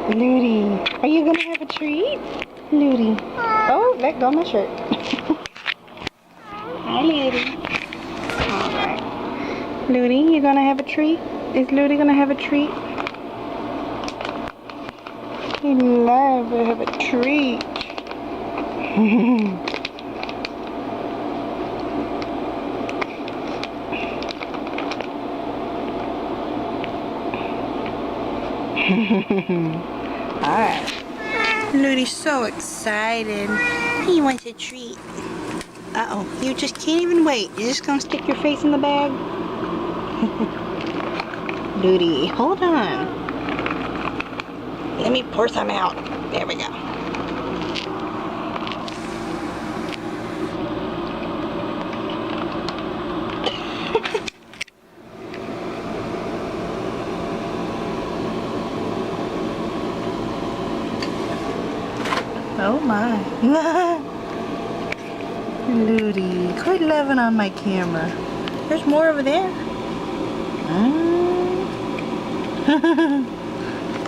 Ludi, are you gonna have a treat? Ludi. Oh, let go of my shirt. Hi, Ludi. Alright. Ludi, you gonna have a treat? Is Ludi gonna have a treat? He loves to have a treat. Alright. Ludi's so excited. He wants a treat. Uh-oh, you just can't even wait. You're just gonna stick your face in the bag? Ludi, hold on. Let me pour some out. There we go. Oh my. Ludi, quit loving on my camera. There's more over there.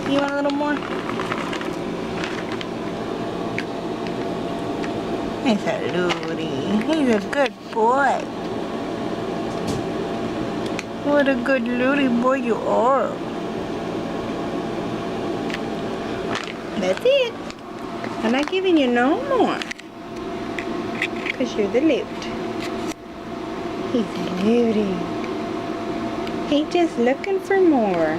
You want a little more? He's a Ludi. He's a good boy. What a good Ludi boy you are. That's it. I'm not giving you no more. Because you're the loot. He's a Ludi. He's just looking for more.